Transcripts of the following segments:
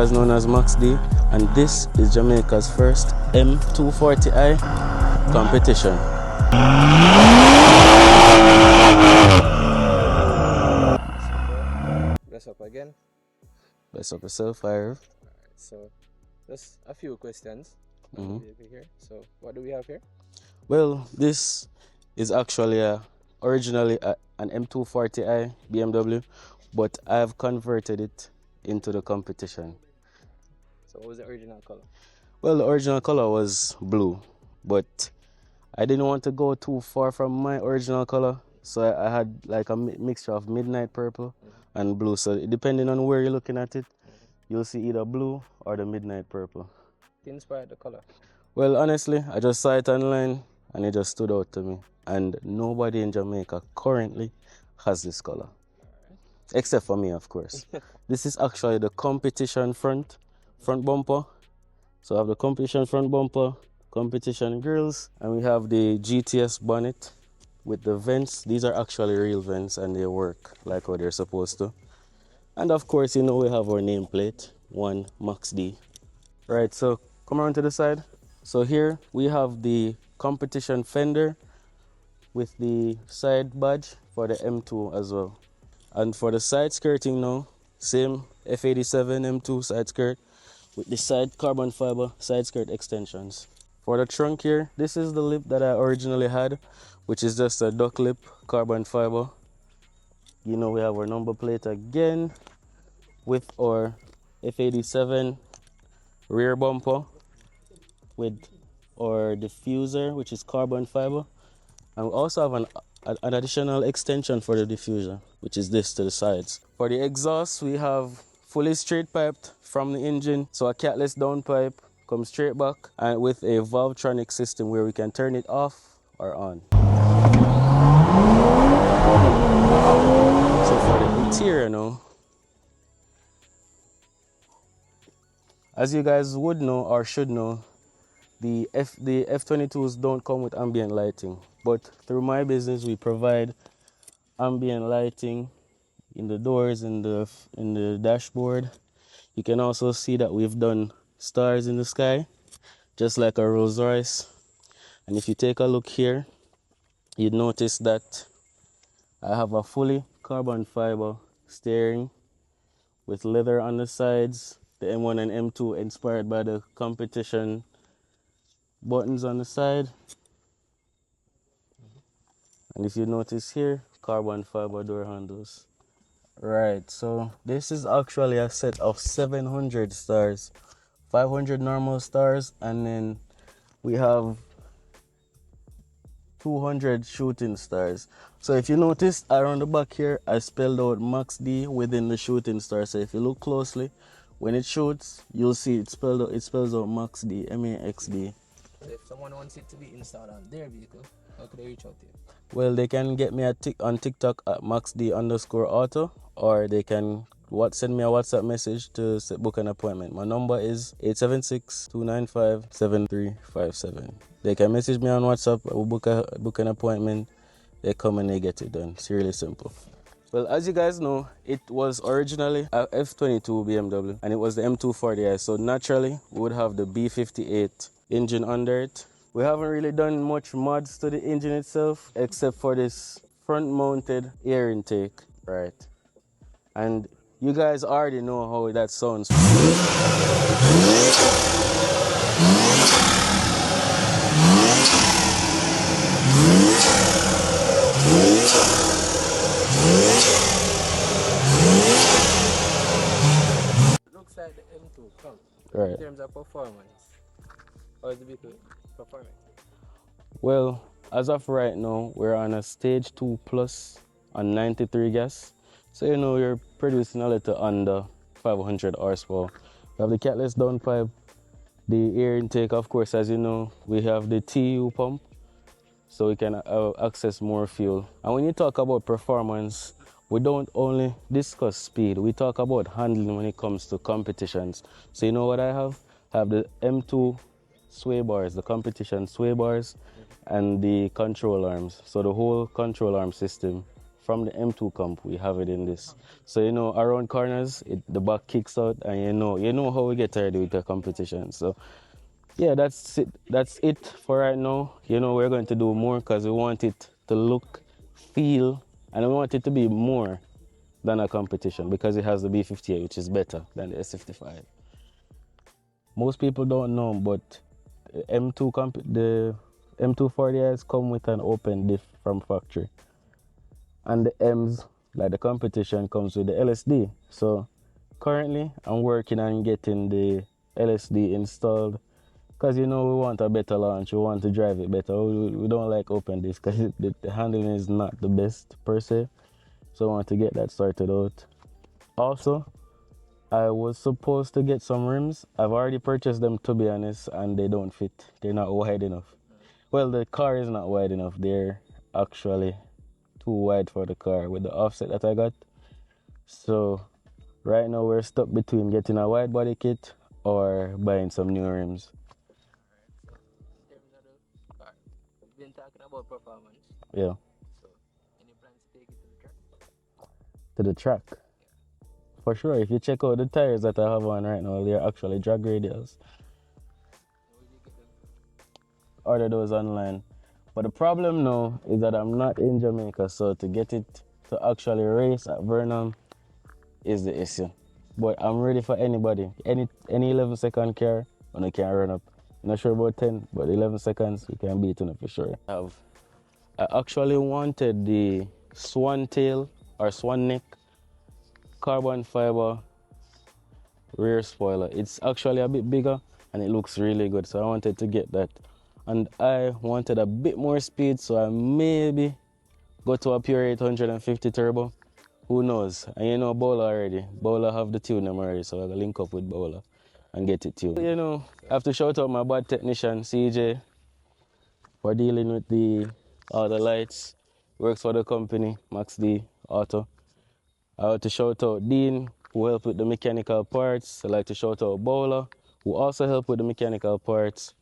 otherwise known as MAXD, and this is Jamaica's first M240i competition. Bless up again. Bless up yourself, Fire. Alright, so just a few questions. Here. So what do we have here? Well, this is actually originally an M240i BMW, but I have converted it into the competition. So what was the original color? Well, the original color was blue, but I didn't want to go too far from my original color, so I had like a mixture of midnight purple and blue. So depending on where you're looking at it, you'll see either blue or the midnight purple. Inspired the color? Well, honestly, I just saw it online and it just stood out to me. And nobody in Jamaica currently has this color, except for me, of course. This is actually the competition front bumper. So I have the competition front bumper, competition grills, and we have the GTS bonnet with the vents. These are actually real vents and they work like how they're supposed to. And of course, you know, we have our nameplate, one MAXD. Right, so come around to the side. So here we have the competition fender with the side badge for the M2 as well. And for the side skirting now, same F87 M2 side skirt with the side carbon fiber side skirt extensions. For the trunk here, this is the lip that I originally had, which is just a duck lip carbon fiber. You know, we have our number plate again with our F87 rear bumper with our diffuser, which is carbon fiber. And we also have an additional extension for the diffuser, which is this to the sides. For the exhaust, we have fully straight piped from the engine, so a catless downpipe comes straight back, and with a Valvetronic system where we can turn it off or on. So for the interior now, as you guys would know or should know, the F22s don't come with ambient lighting, but through my business we provide ambient lighting in the doors, in the dashboard. You can also see that we've done stars in the sky, just like a Rolls Royce. And if you take a look here, you'd notice that I have a fully carbon fiber steering with leather on the sides, the M1 and M2 inspired by the competition buttons on the side. And if you notice here, carbon fiber door handles. Right, so this is actually a set of 700 stars, 500 normal stars, and then we have 200 shooting stars. So if you notice around the back here, I spelled out MAXD within the shooting star. So if you look closely, when it shoots, you'll see it spells out MAXD, MAXD. So if someone wants it to be installed on their vehicle, how could they reach out to you? Well, they can get me on TikTok at MAXD_auto, or they can send me a WhatsApp message to book an appointment. My number is 876-295-7357. They can message me on WhatsApp, we'll book an appointment, they come and they get it done. It's really simple. Well, as you guys know, it was originally a F22 BMW and it was the M240i, so naturally we would have the B58 engine under it. We haven't really done much mods to the engine itself except for this front mounted air intake, right? And you guys already know how that sounds. It looks like the M2 come. Right. In terms of performance, how is the vehicle performing? Well, as of right now, we're on a stage 2 plus on 93 gas. So you know you're producing a little under 500 horsepower. We have the catless downpipe, the air intake, of course, as you know, we have the TU pump, so we can access more fuel. And when you talk about performance, we don't only discuss speed, we talk about handling when it comes to competitions. So you know what I have? I have the M2 sway bars, the competition sway bars, and the control arms. So the whole control arm system from the M2 comp, we have it in this. So you know, around corners, the back kicks out, and you know how we get ready with the competition. So yeah, that's it. That's it for right now. You know, we're going to do more because we want it to look, feel, and we want it to be more than a competition because it has the B58, which is better than the S55. Most people don't know, but the M240is come with an open diff from factory, and the M's, like the competition, comes with the LSD. So currently, I'm working on getting the LSD installed because you know we want a better launch. We want to drive it better. We don't like open diff because the handling is not the best per se. So I want to get that sorted out. Also, I was supposed to get some rims. I've already purchased them, to be honest, and they don't fit. They're not wide enough. Well, the car is not wide enough. They're actually too wide for the car with the offset that I got. So right now we're stuck between getting a wide body kit or buying some new rims. In terms of the car, we've been talking about performance. Yeah. So, any plans to take it to the track? To the track. For sure, if you check out the tires that I have on right now, they're actually drag radials. Where do you get them from? Order those online. But the problem now is that I'm not in Jamaica, so to get it to actually race at Vernon is the issue. But I'm ready for anybody. Any 11-second car, when I can run up. I'm not sure about 10, but 11 seconds, we can beat it for sure. I actually wanted the swan tail or swan neck carbon fiber rear spoiler. It's actually a bit bigger and it looks really good, so I wanted to get that. And I wanted a bit more speed, so I maybe go to a pure 850 turbo. Who knows? And you know Bowler already. Bowler have the tune them already, so I'll link up with Bowler and get it tuned. You know, I have to shout out my bad technician, CJ, for dealing with all the lights. Works for the company, MAXDAUTO. I want to shout out Dean, who helped with the mechanical parts. I like to shout out Bowler, who also helped with the mechanical parts.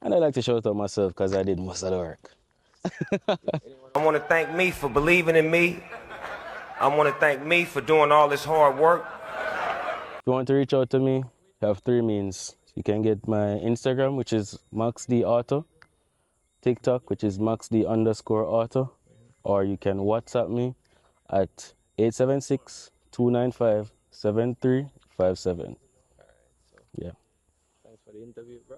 And I like to shout out myself because I did most of the work. I want to thank me for believing in me. I want to thank me for doing all this hard work. If you want to reach out to me, you have three means. You can get my Instagram, which is MaxDAuto, TikTok, which is MaxD_auto, or you can WhatsApp me at 876-295-7357. Alright, so Yeah. thanks for the interview, bro.